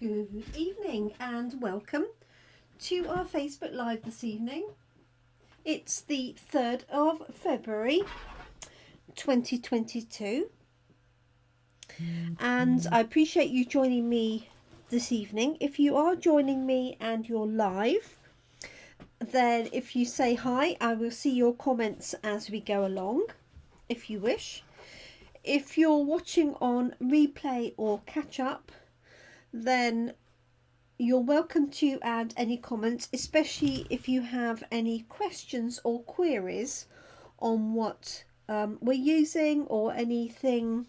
Good evening and welcome to our Facebook Live this evening. It's the 3rd of February 2022 and I appreciate you joining me this evening. If you are joining me and you're live, then if you say hi, I will see your comments as we go along if you wish. If you're watching on replay or catch up, then you're welcome to add any comments, especially if you have any questions or queries on what we're using or anything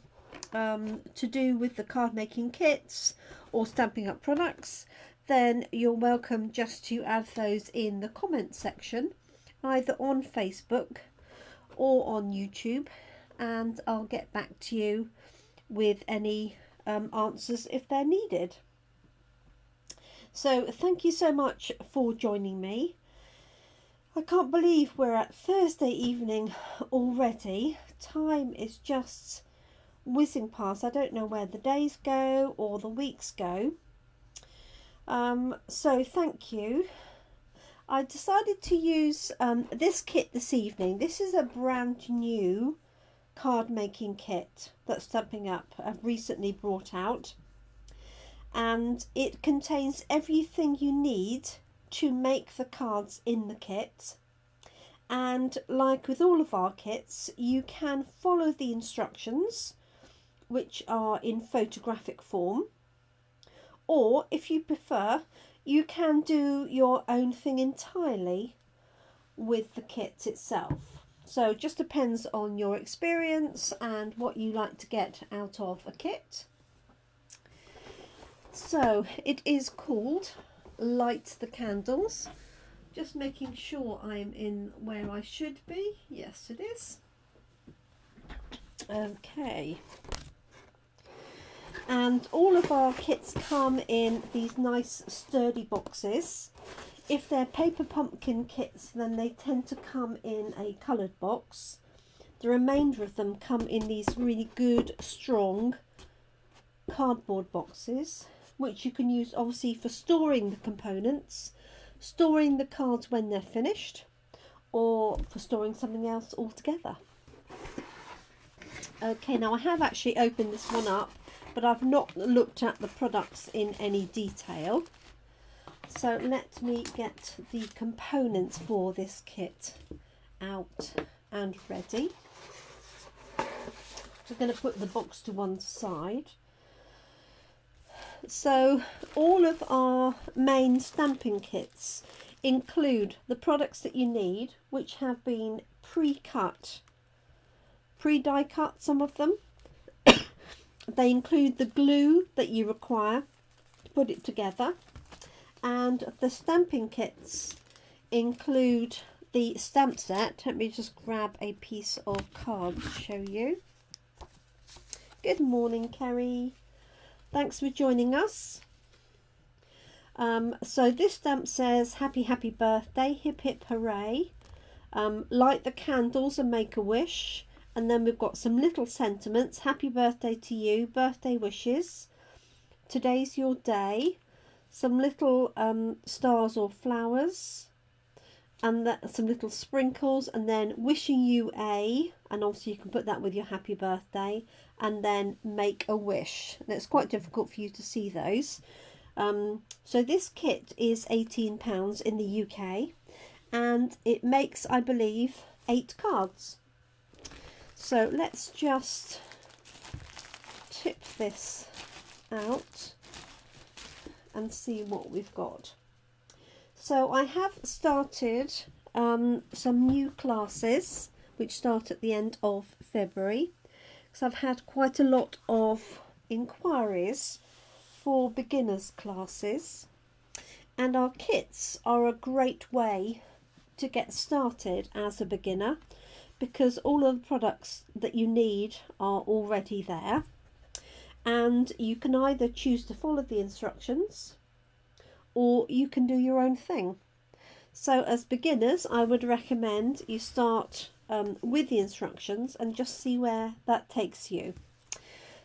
to do with the card making kits or Stampin' Up products. Then you're welcome just to add those in the comment section, either on Facebook or on YouTube, and I'll get back to you with any answers if they're needed. So thank you so much for joining me. I can't believe we're at Thursday evening already. Time is just whizzing past. I don't know where the days go or the weeks go. So thank you. I decided to use this kit this evening. This is a brand new card making kit that Stampin' Up have recently brought out, and it contains everything you need to make the cards in the kit. And like with all of our kits, you can follow the instructions, which are in photographic form, or if you prefer, you can do your own thing entirely with the kit itself. So it just depends on your experience and what you like to get out of a kit. So it is called Light the Candles. Just making sure I'm in where I should be. Yes, it is. Okay. And all of our kits come in these nice sturdy boxes. If they're paper pumpkin kits, then they tend to come in a coloured box. The remainder of them come in these really good, strong cardboard boxes, which you can use obviously for storing the components, storing the cards when they're finished, or for storing something else altogether. Okay, now I have actually opened this one up, but I've not looked at the products in any detail. So let me get the components for this kit out and ready. I'm going to put the box to one side. So all of our main stamping kits include the products that you need, which have been pre-cut, pre-die cut, some of them. They include the glue that you require to put it together. And the stamping kits include the stamp set. Let me just grab a piece of card to show you. Good morning, Kerry. Thanks for joining us. So this stamp says, happy, happy birthday, hip, hip, hooray. Light the candles and make a wish. And then we've got some little sentiments. Happy birthday to you, birthday wishes. Today's your day. Some little stars or flowers, and some little sprinkles, and then wishing you a, and obviously you can put that with your happy birthday, and then make a wish. And it's quite difficult for you to see those. So this kit is £18 in the UK, and it makes, I believe, 8 cards. So let's just tip this out and see what we've got. So I have started some new classes which start at the end of February, because I've had quite a lot of inquiries for beginners classes, and our kits are a great way to get started as a beginner, because all of the products that you need are already there. And you can either choose to follow the instructions, or you can do your own thing. So as beginners, I would recommend you start with the instructions and just see where that takes you.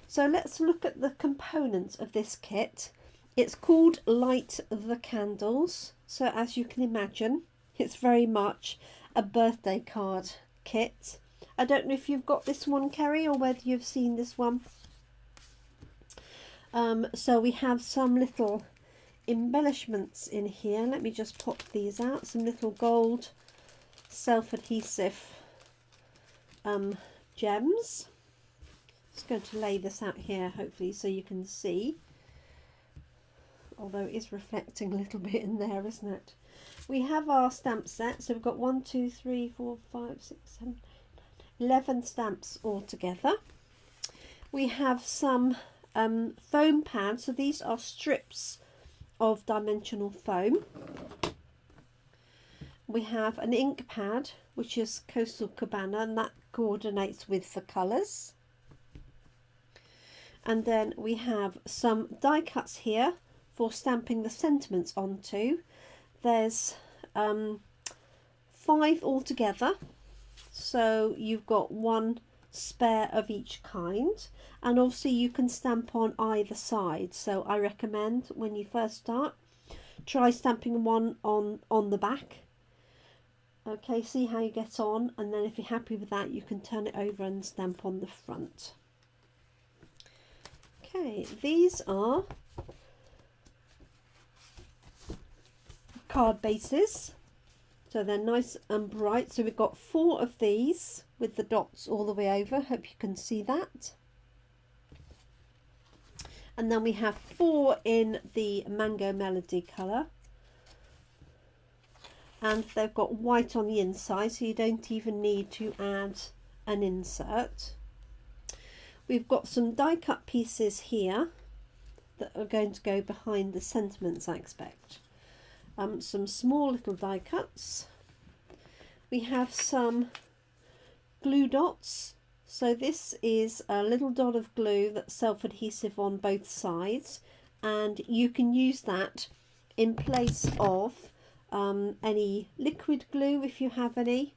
So let's look at the components of this kit, It's called Light the Candles. So as you can imagine, it's very much a birthday card kit. I don't know if you've got this one, Kerry, or whether you've seen this one. So we have some little embellishments in here. Let me just pop these out. Some little gold self-adhesive gems. Just going to lay this out here, hopefully, so you can see. Although it is reflecting a little bit in there, isn't it? We have our stamp set. So we've got 1, 2, 3, 4, 5, 6, 7, 11 stamps all together. We have some foam pads. So these are strips of dimensional foam. We have an ink pad, which is Coastal Cabana, and that coordinates with the colours. And then we have some die cuts here for stamping the sentiments onto. There's 5 altogether, so you've got 1 spare of each kind, and obviously you can stamp on either side. So I recommend when you first start, try stamping one on the back. Okay, see how you get on, and then if you're happy with that, you can turn it over and stamp on the front. Okay, these are card bases, so they're nice and bright. So we've got 4 of these with the dots all the way over. Hope you can see that. And then we have 4 in the Mango Melody colour, and they've got white on the inside, so you don't even need to add an insert. We've got some die cut pieces here that are going to go behind the sentiments, I expect. Some small little die cuts. We have some glue dots. So this is a little dot of glue that's self-adhesive on both sides, and you can use that in place of any liquid glue if you have any.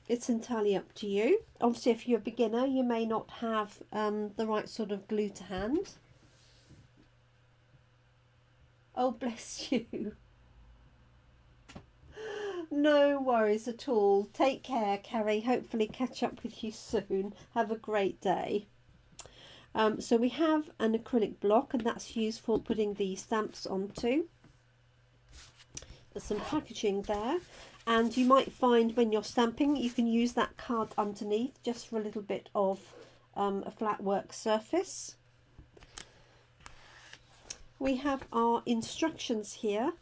It's entirely up to you. Obviously, if you're a beginner, you may not have the right sort of glue to hand. Oh, bless you. No worries at all. Take care, Carrie. Hopefully catch up with you soon. Have a great day. So we have an acrylic block, and that's used for putting the stamps onto. There's some packaging there, and you might find when you're stamping you can use that card underneath just for a little bit of a flat work surface. We have our instructions here.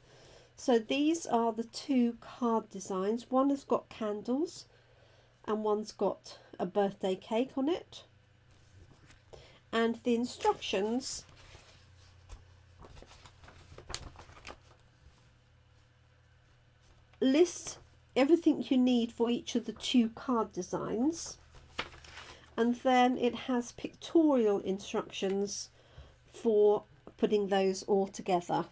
So these are the 2 card designs. One has got candles and one's got a birthday cake on it. And the instructions list everything you need for each of the 2 card designs. And then it has pictorial instructions for putting those all together.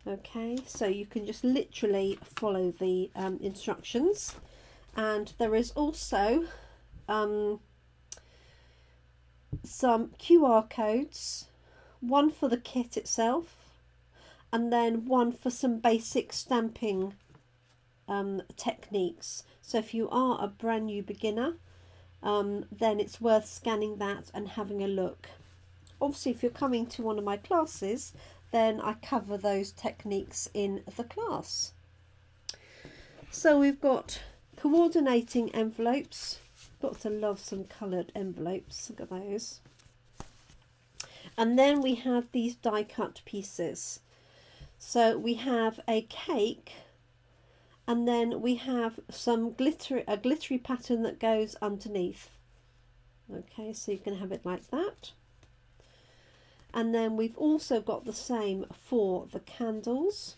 Okay, so you can just literally follow the instructions, and there is also some QR codes, one for the kit itself and then one for some basic stamping techniques. So if you are a brand new beginner, then it's worth scanning that and having a look. Obviously, if you're coming to one of my classes, then I cover those techniques in the class. So we've got coordinating envelopes. Got to love some coloured envelopes. Look at those. And then we have these die cut pieces. So we have a cake, and then we have some a glittery pattern that goes underneath. Okay, so you can have it like that. And then we've also got the same for the candles.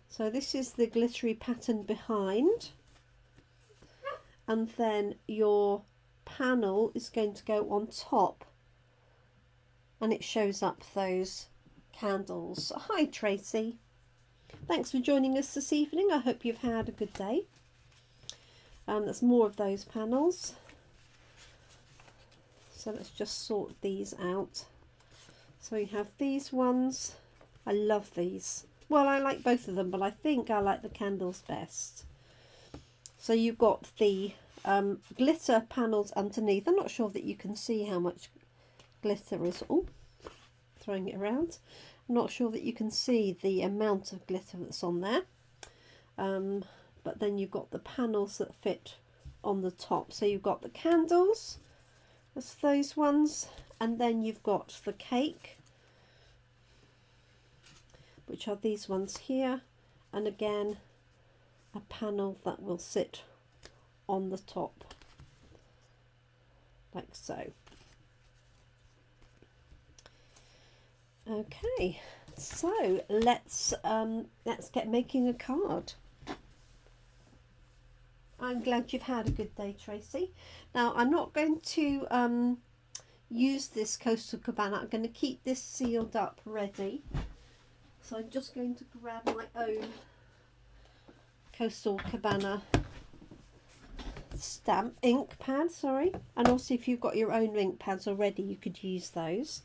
So this is the glittery pattern behind, and then your panel is going to go on top, and it shows up those candles. Hi Tracy, thanks for joining us this evening. I hope you've had a good day. There's more of those panels. So let's just sort these out. So we have these ones. I love these. Well, I like both of them, but I think I like the candles best. So you've got the glitter panels underneath. I'm not sure that you can see how much glitter is. Oh, throwing it around. I'm not sure that you can see the amount of glitter that's on there. But then you've got the panels that fit on the top. So you've got the candles, that's those ones, and then you've got the cake, which are these ones here, and again a panel that will sit on the top like so. Okay, so let's get making a card. I'm glad you've had a good day, Tracy. Now, I'm not going to use this Coastal Cabana. I'm going to keep this sealed up ready. So I'm just going to grab my own Coastal Cabana stamp ink pad, sorry. And also if you've got your own ink pads already, you could use those.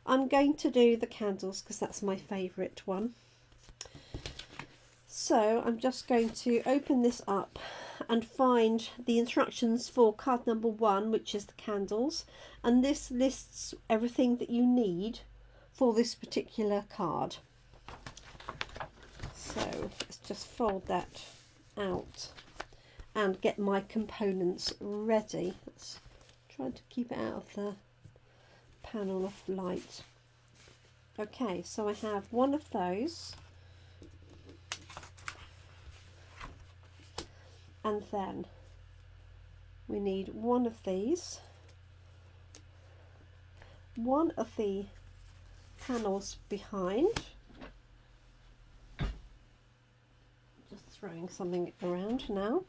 I'm going to do the candles because that's my favourite one. So I'm just going to open this up and find the instructions for card number 1, which is the candles, and this lists everything that you need for this particular card. So let's just fold that out and get my components ready. Let's try to keep it out of the panel of light. Okay, so I have one of those. And then we need one of these, one of the panels behind, just throwing something around now,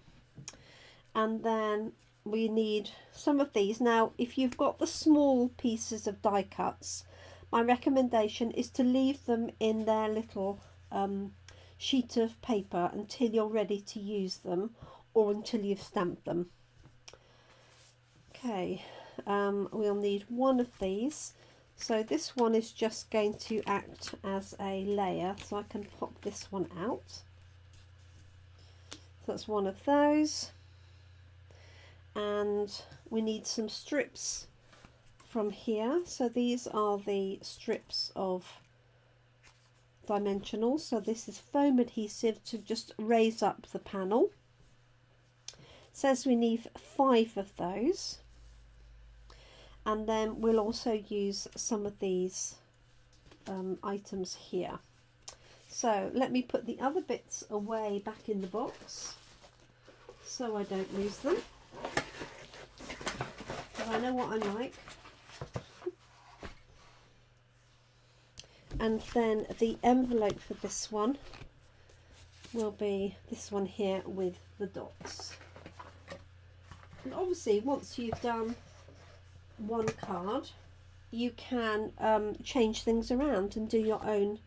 and then we need some of these. Now if you've got the small pieces of die cuts, my recommendation is to leave them in their little sheet of paper until you're ready to use them, or until you've stamped them. Okay, we'll need one of these. So this one is just going to act as a layer, so I can pop this one out. So that's one of those. And we need some strips from here. So these are the strips of dimensional. So this is foam adhesive to just raise up the panel. Says we need 5 of those, and then we'll also use some of these items here. So let me put the other bits away back in the box so I don't lose them, because I know what I'm like. And then the envelope for this one will be this one here with the dots. And obviously once you've done one card, you can change things around and do your own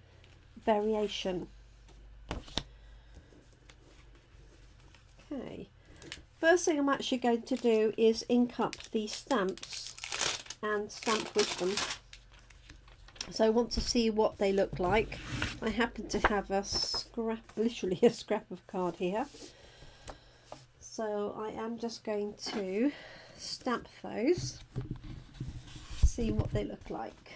variation. Okay, first thing I'm actually going to do is ink up the stamps and stamp with them. So I want to see what they look like. I happen to have a scrap, literally a scrap of card here. So I am just going to stamp those, see what they look like.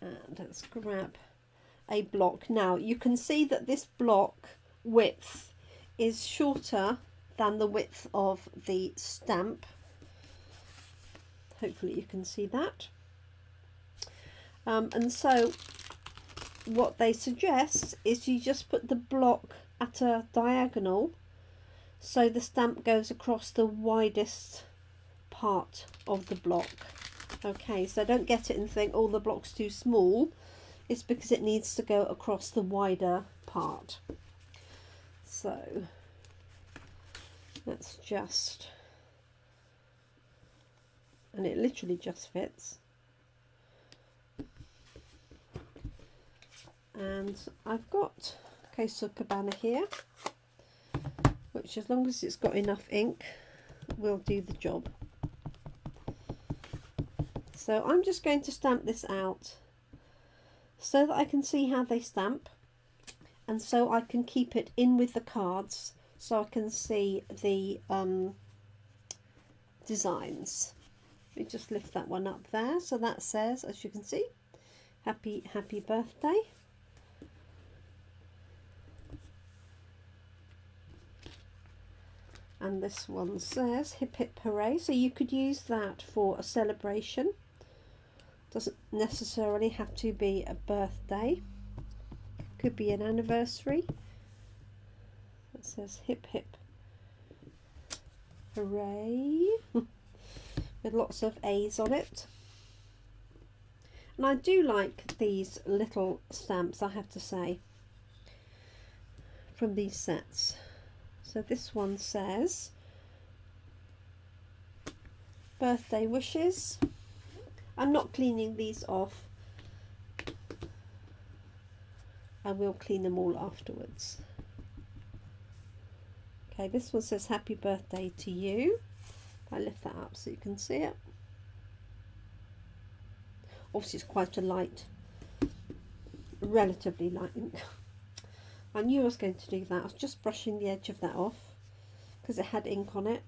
And let's grab a block. Now you can see that this block width is shorter than the width of the stamp. Hopefully you can see that. And so what they suggest is you just put the block at a diagonal so the stamp goes across the widest part of the block. Okay, so don't get it and think, oh, the block's too small. It's because it needs to go across the wider part. So let's just, and it literally just fits. And I've got Coastal Cabana here, which as long as it's got enough ink will do the job. So I'm just going to stamp this out so that I can see how they stamp, and so I can keep it in with the cards so I can see the designs. Let me just lift that one up there. So that says, as you can see, happy birthday. And this one says hip hip hooray. So you could use that for a celebration. Doesn't necessarily have to be a birthday. Could be an anniversary. It says hip hip hooray with lots of A's on it. And I do like these little stamps, I have to say, from these sets. So this one says birthday wishes. I'm not cleaning these off. I will clean them all afterwards. Okay, this one says happy birthday to you. I lift that up so you can see it. Obviously it's quite a light, relatively light ink. I knew I was going to do that. I was just brushing the edge of that off because it had ink on it.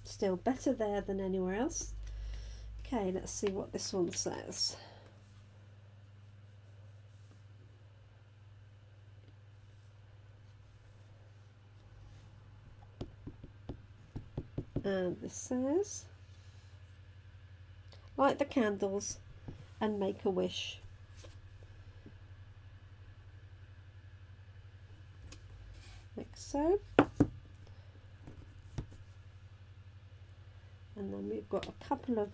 Still better there than anywhere else. Okay, let's see what this one says. And this says, light the candles and make a wish. Like so. And then we've got a couple of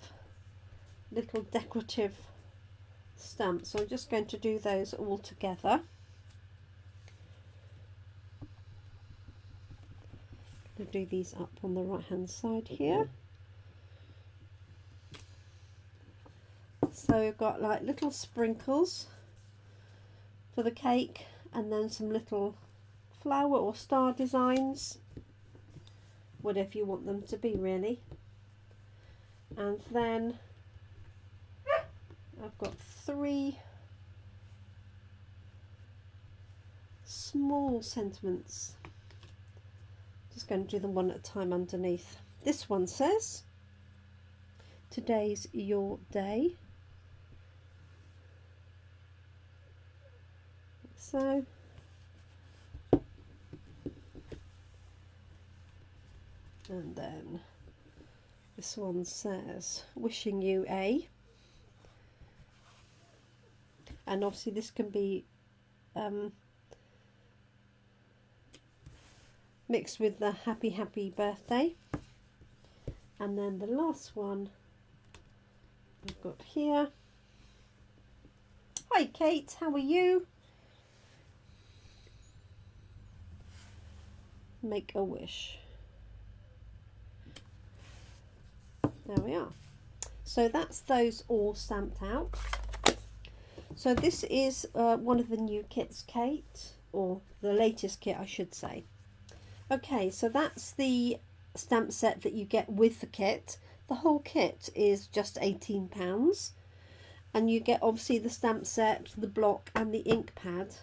little decorative stamps. So I'm just going to do those all together. We'll do these up on the right hand side here. So we've got like little sprinkles for the cake, and then some little flower or star designs, whatever you want them to be really. And then I've got 3 small sentiments. Just going to do them one at a time underneath. This one says, today's your day. So, and then this one says, wishing you a. And obviously this can be mixed with the happy birthday. And then the last one we've got here. Hi Kate, how are you? Make a wish. There we are. So that's those all stamped out. So this is one of the new kits, Kate, or the latest kit I should say. Okay, so that's the stamp set that you get with the kit. The whole kit is just £18, and you get obviously the stamp set, the block and the ink pad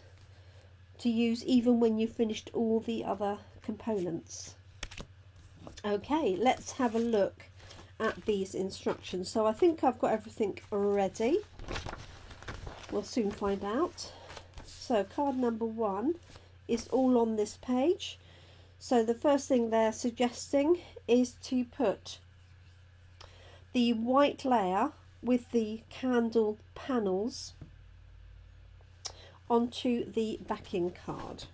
to use even when you've finished all the other components. Okay, let's have a look at these instructions. So I think I've got everything ready. We'll soon find out. So card number 1 is all on this page. So the first thing they're suggesting is to put the white layer with the candle panels onto the backing card.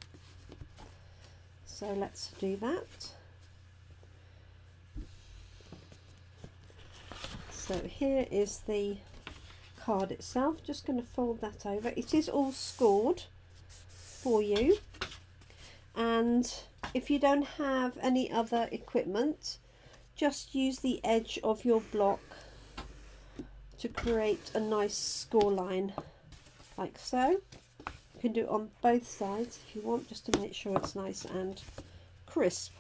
So let's do that. So here is the card itself. Just going to fold that over. It is all scored for you, and if you don't have any other equipment, just use the edge of your block to create a nice score line like so. You can do it on both sides if you want, just to make sure it's nice and crisp.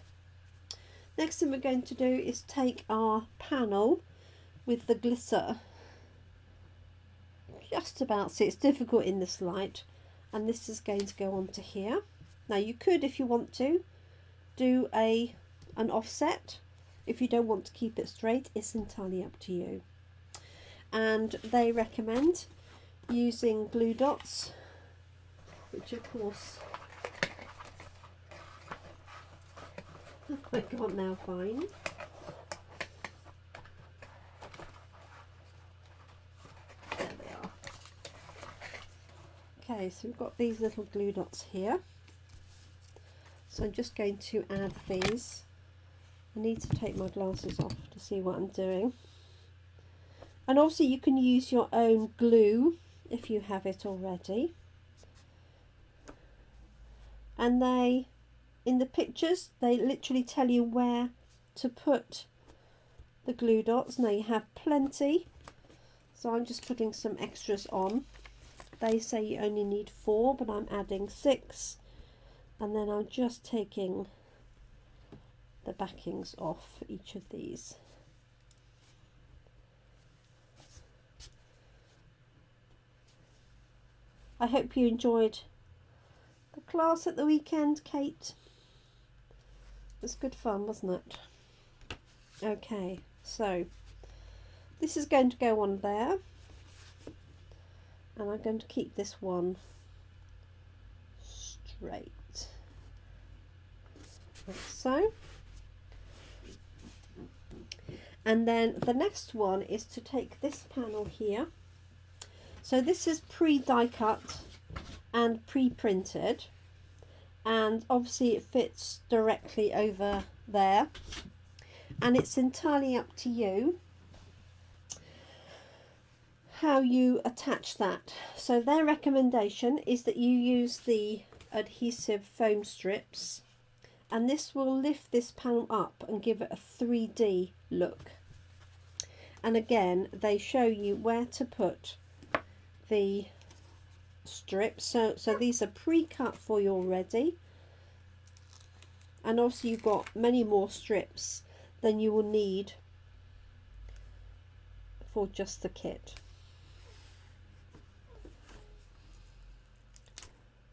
Next thing we're going to do is take our panel with the glitter just about, see, it's difficult in this light, and this is going to go onto here. Now you could, if you want to, do an offset. If you don't want to keep it straight, it's entirely up to you. And they recommend using glue dots, which of course I can't now find. There they are. Okay, so we've got these little glue dots here. So I'm just going to add these. I need to take my glasses off to see what I'm doing. And also you can use your own glue if you have it already. And they, in the pictures, they literally tell you where to put the glue dots. Now you have plenty, so I'm just putting some extras on. They say you only need 4, but I'm adding 6. And then I'm just taking the backings off each of these. I hope you enjoyed the class at the weekend, Kate. It was good fun, wasn't it? Okay, so this is going to go on there, and I'm going to keep this one straight, like so. And then the next one is to take this panel here. So this is pre-die cut and pre-printed, and obviously it fits directly over there, and it's entirely up to you how you attach that. So their recommendation is that you use the adhesive foam strips, and this will lift this panel up and give it a 3D look. And again, they show you where to put the strips. So these are pre-cut for you already, and also you've got many more strips than you will need for just the kit.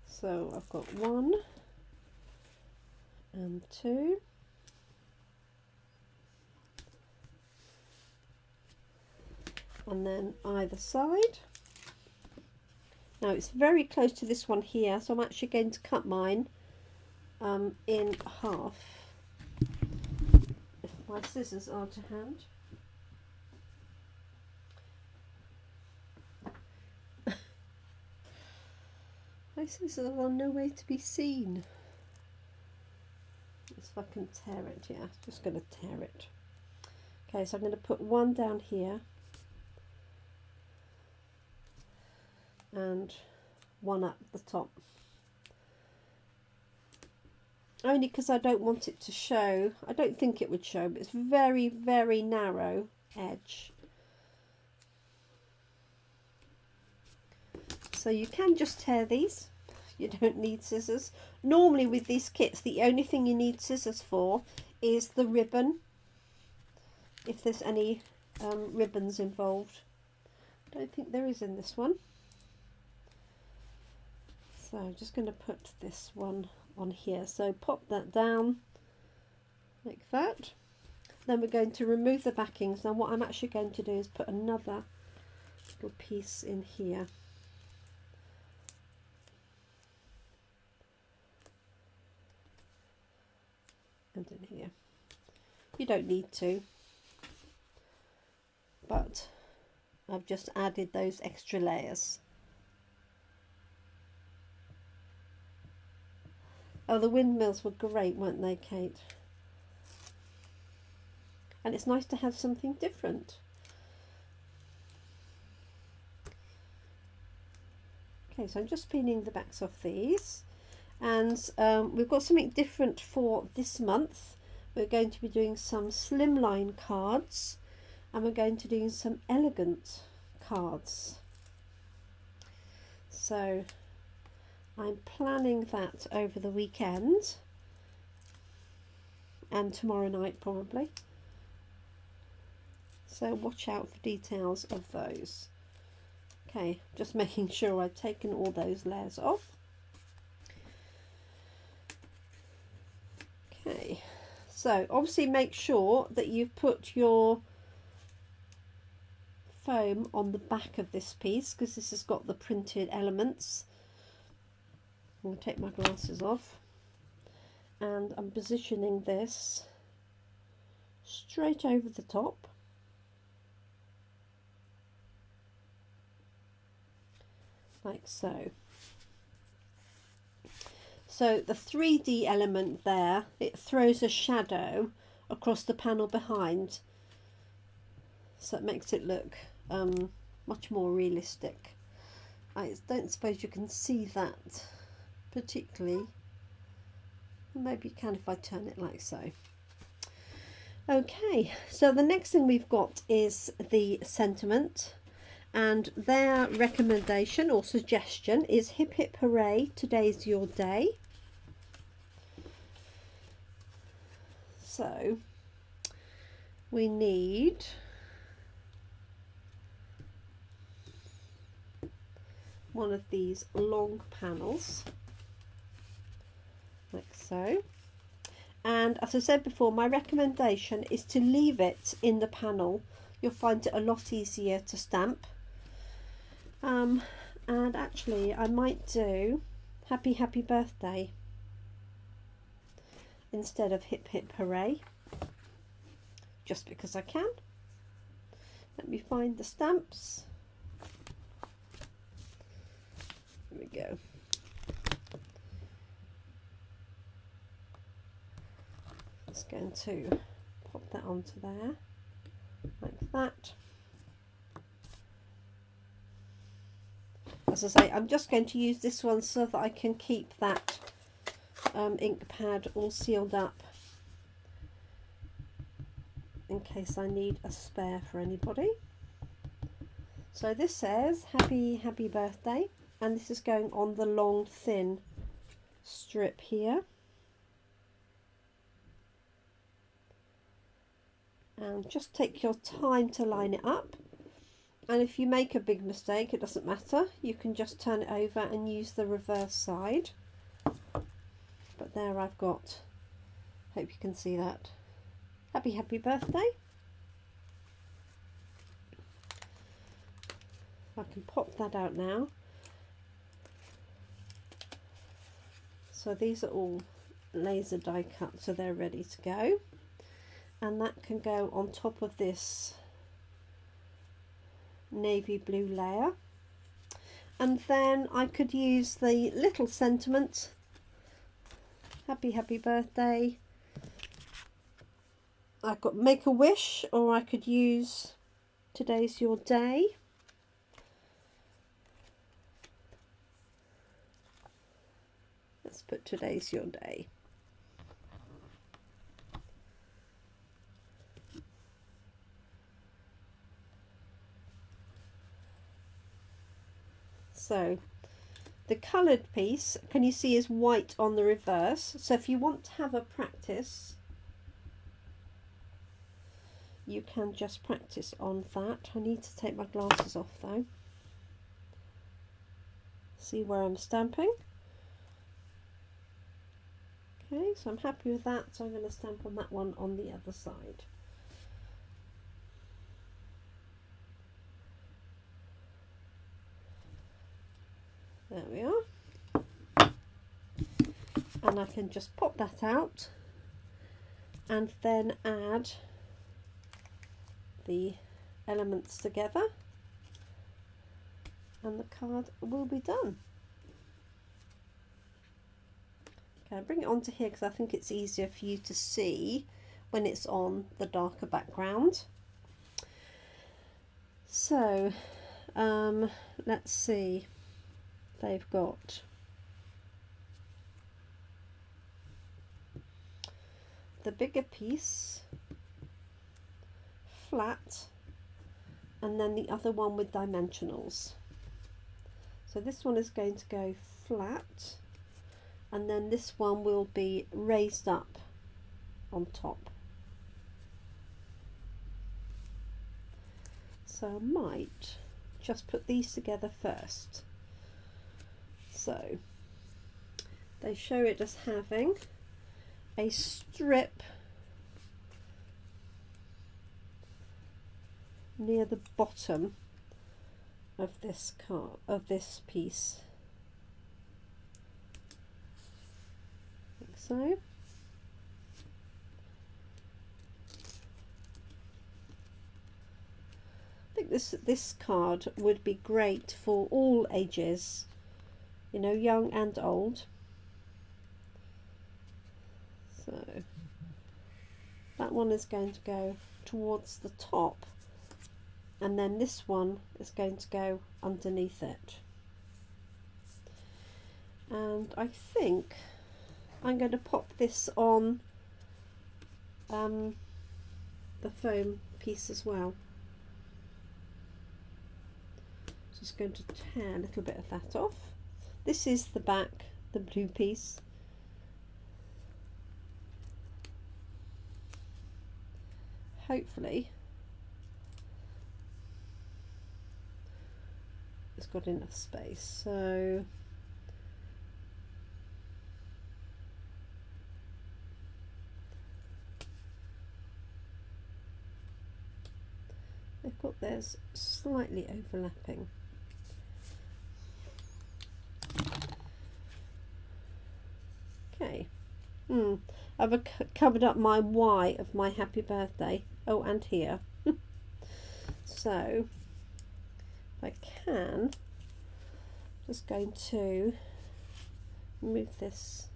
So I've got 1 and 2, and then either side. Now it's very close to this one here, so I'm actually going to cut mine in half, if my scissors are to hand. My scissors are nowhere to be seen. Let's see if I can tear it. Yeah, just going to tear it. Okay, so I'm going to put 1 down here and 1 up the top, only because I don't want it to show. I don't think it would show, but it's very, very narrow edge, so you can just tear these. You don't need scissors. Normally with these kits, the only thing you need scissors for is the ribbon, if there's any ribbons involved. I don't think there is in this one. So I'm just going to put this one on here. So pop that down like that. Then we're going to remove the backings. Now what I'm actually going to do is put another little piece in here. And in here. You don't need to, but I've just added those extra layers. Oh, the windmills were great, weren't they, Kate? And it's nice to have something different. Okay, so I'm just peeling the backs off these. And we've got something different for this month. We're going to be doing some slimline cards, and we're going to do some elegant cards. So I'm planning that over the weekend, and tomorrow night probably. So watch out for details of those. Okay, just making sure I've taken all those layers off. Okay, so obviously make sure that you've put your foam on the back of this piece, because this has got the printed elements. I'm going to take my glasses off, and I'm positioning this straight over the top. Like so. So the 3D element there, it throws a shadow across the panel behind, so it makes it look much more realistic. I don't suppose you can see that particularly. Maybe you can if I turn it like so. Okay, so the next thing we've got is the sentiment, and their recommendation or suggestion is hip hip hooray, today's your day. So we need one of these long panels like so, and as I said before, my recommendation is to leave it in the panel. You'll find it a lot easier to stamp. And actually I might do happy happy birthday instead of hip hip hooray, just because I can. Let me find the stamps. There we go. Just going to pop that onto there like that. As I say, I'm just going to use this one so that I can keep that ink pad all sealed up in case I need a spare for anybody. So this says happy happy birthday, and this is going on the long thin strip here. And just take your time to line it up. And if you make a big mistake, it doesn't matter. You can just turn it over and use the reverse side. But there I've got, hope you can see that. Happy happy birthday. I can pop that out now. So these are all laser die cut, so they're ready to go. And that can go on top of this navy blue layer, and then I could use the little sentiment, happy happy birthday. I've got make a wish, or I could use today's your day. Let's put today's your day. So the coloured piece, can you see, is white on the reverse. So if you want to have a practice, you can just practice on that. I need to take my glasses off though. See where I'm stamping. Okay, so I'm happy with that, so I'm going to stamp on that one on the other side. There we are. And I can just pop that out and then add the elements together, and the card will be done. Okay, I'll bring it onto here because I think it's easier for you to see when it's on the darker background. So let's see. They've got the bigger piece flat, and then the other one with dimensionals. So this one is going to go flat, and then this one will be raised up on top. So I might just put these together first. So they show it as having a strip near the bottom of this piece, like so. I think this card would be great for all ages, you know, young and old. So that one is going to go towards the top, and then this one is going to go underneath it. And I think I'm going to pop this on the foam piece as well. Just going to tear a little bit of that off. This is the back, the blue piece. Hopefully it's got enough space. So they've got theirs slightly overlapping. Okay. I've covered up my Y of my happy birthday. Oh, and here. So if I can, just going to move this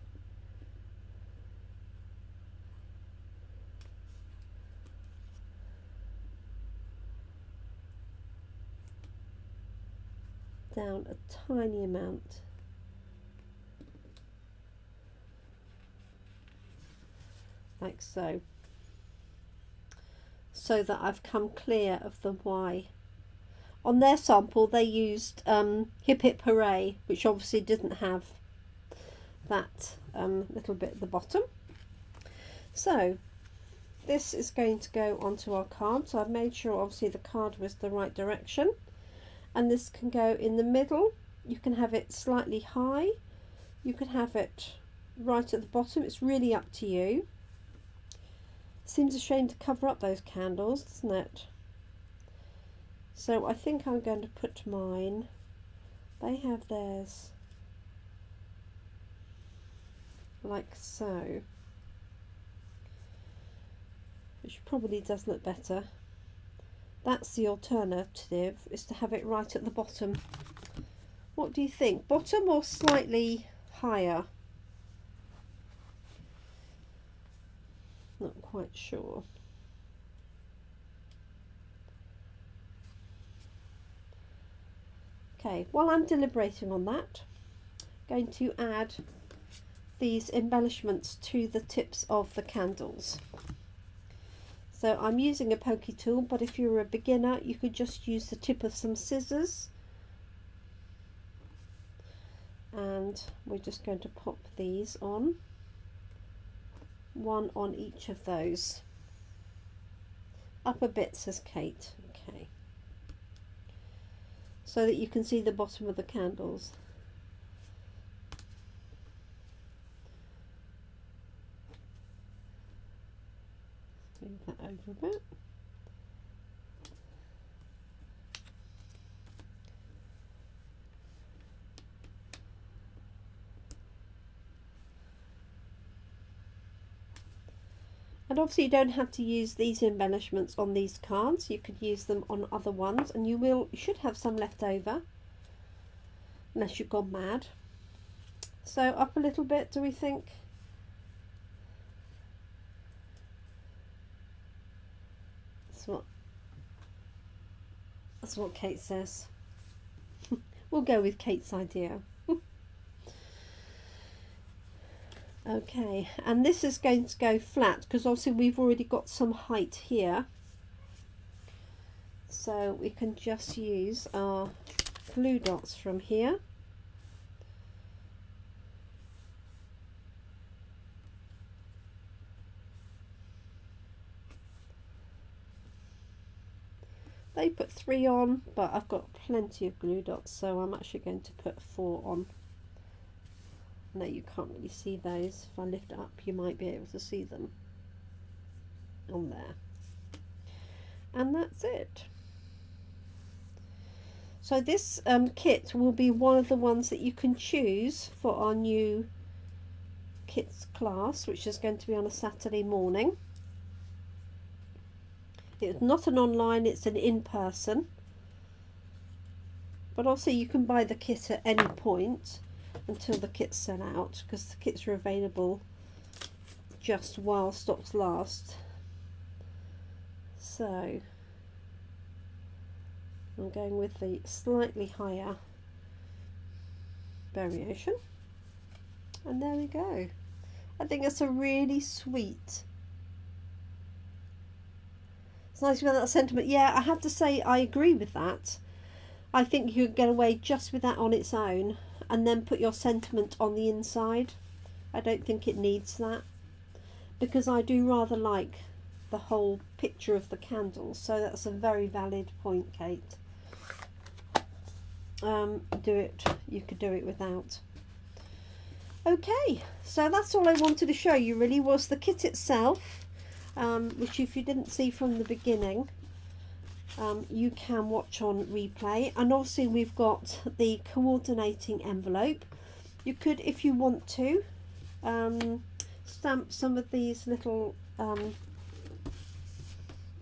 down a tiny amount. Like so. So that I've come clear of the Y. On their sample they used Hip Hip Hooray, which obviously didn't have that little bit at the bottom. So this is going to go onto our card. So I've made sure obviously the card was the right direction. And this can go in the middle. You can have it slightly high. You can have it right at the bottom. It's really up to you. Seems a shame to cover up those candles, doesn't it? So I think I'm going to put mine, they have theirs like so, which probably does look better. That's the alternative, is to have it right at the bottom. What do you think? Bottom or slightly higher? Not quite sure. Okay, while I'm deliberating on that, I'm going to add these embellishments to the tips of the candles. So I'm using a pokey tool, but if you're a beginner you could just use the tip of some scissors. And we're just going to pop these on, one on each of those. Up a bit, says Kate. Okay. So that you can see the bottom of the candles. Move that over a bit. And obviously you don't have to use these embellishments on these cards. You could use them on other ones, and you should have some left over, unless you've gone mad. So up a little bit, do we think? That's what Kate says. We'll go with Kate's idea. Okay, and this is going to go flat because obviously we've already got some height here, so we can just use our glue dots from here. They put 3 on, but I've got plenty of glue dots, so I'm actually going to put 4 on. No, you can't really see those. If I lift it up, you might be able to see them on there. And that's it. So this kit will be one of the ones that you can choose for our new kits class, which is going to be on a Saturday morning. It's not an online, it's an in-person. But also you can buy the kit at any point until the kit's sell out, because the kits are available just while stocks last. So I'm going with the slightly higher variation. And there we go. I think that's a really sweet. It's nice with that sentiment. Yeah, I have to say I agree with that. I think you could get away just with that on its own and then put your sentiment on the inside. I don't think it needs that, because I do rather like the whole picture of the candles. So that's a very valid point, Kate. You could do it without. Okay, so that's all I wanted to show you really, was the kit itself, which if you didn't see from the beginning, you can watch on replay. And obviously we've got the coordinating envelope. You could, if you want to, stamp some of these little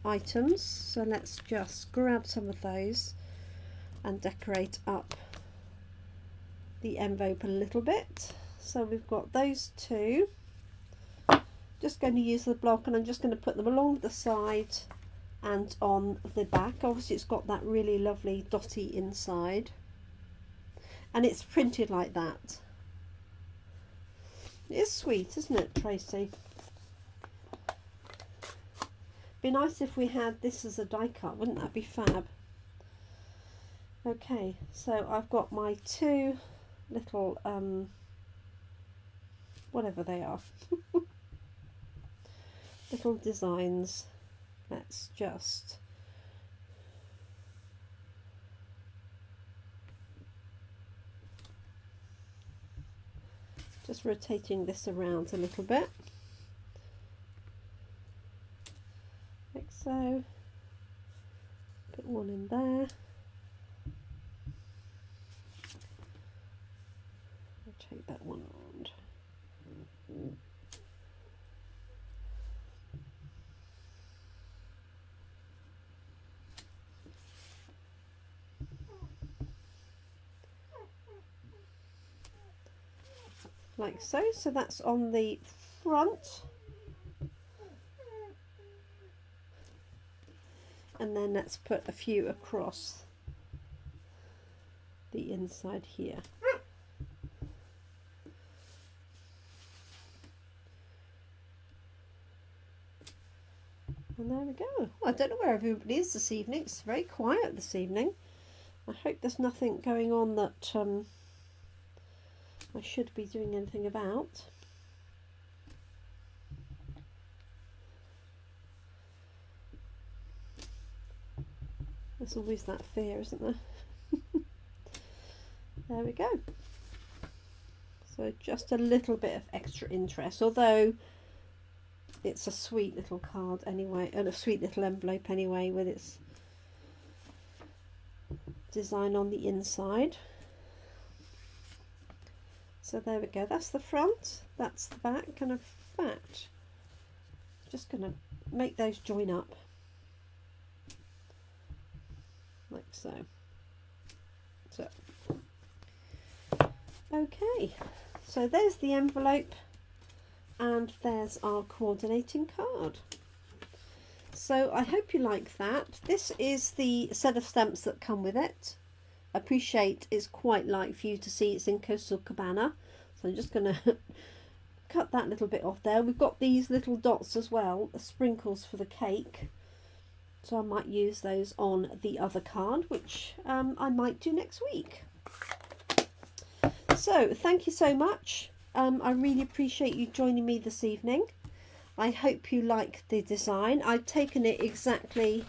items. So let's just grab some of those and decorate up the envelope a little bit. So we've got those two. Just going to use the block, and I'm just going to put them along the side and on the back. Obviously it's got that really lovely dotty inside, and it's printed like that. It's sweet, isn't it, Tracy? Be nice if we had this as a die cut, wouldn't that be fab? Okay, so I've got my two little whatever they are little designs. Let's just rotating this around a little bit like so. Put one in there. Rotate that one around. Like so. So that's on the front, and then let's put a few across the inside here. And there we go. Well, I don't know where everybody is this evening. It's very quiet this evening. I hope there's nothing going on that I should be doing anything about. There's always that fear, isn't there? There we go. So just a little bit of extra interest, although it's a sweet little card anyway, and a sweet little envelope anyway, with its design on the inside. So there we go, that's the front, that's the back, and in fact, just going to make those join up like so. Okay, so there's the envelope, and there's our coordinating card. So I hope you like that. This is the set of stamps that come with it. Appreciate it's quite light for you to see. It's in Coastal Cabana, so I'm just going to cut that little bit off there. We've got these little dots as well, the sprinkles for the cake, so I might use those on the other card, which I might do next week. So thank you so much. I really appreciate you joining me this evening. I hope you like the design. I've taken it exactly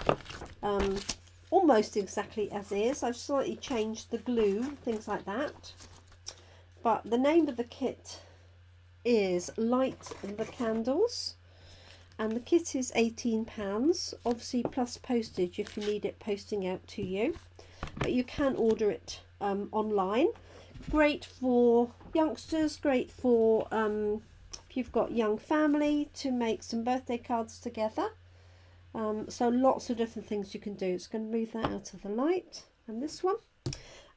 almost exactly as is. I've slightly changed the glue, things like that. But the name of the kit is Light the Candles, and the kit is £18, obviously plus postage if you need it posting out to you, but you can order it online. Great for youngsters, great for if you've got young family to make some birthday cards together. So lots of different things you can do. It's going to move that out of the light, and this one,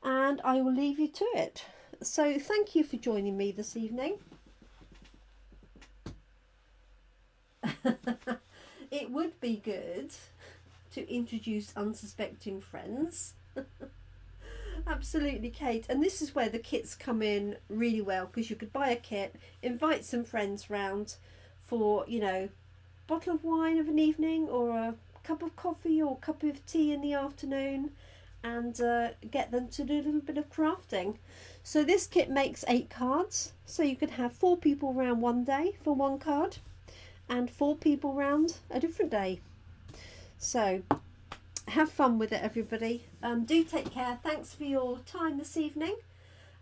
and I will leave you to it. So thank you for joining me this evening. It would be good to introduce unsuspecting friends. Absolutely, Kate. And this is where the kits come in really well, because you could buy a kit, invite some friends round for, you know, bottle of wine of an evening, or a cup of coffee or a cup of tea in the afternoon, and get them to do a little bit of crafting. So this kit makes 8 cards, so you could have 4 people round one day for 1 card, and 4 people round a different day. So have fun with it, everybody. Do take care. Thanks for your time this evening.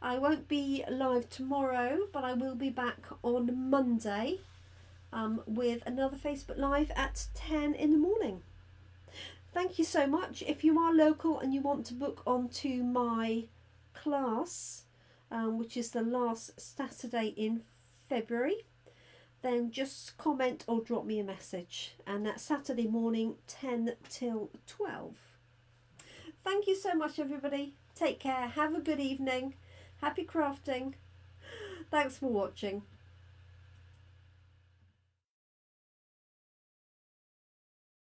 I won't be live tomorrow, but I will be back on Monday with another Facebook Live at 10 in the morning. Thank you so much. If you are local and you want to book onto my class, which is the last Saturday in February, then just comment or drop me a message, and that's Saturday morning 10 till 12. Thank you so much, everybody. Take care. Have a good evening. Happy crafting. Thanks for watching.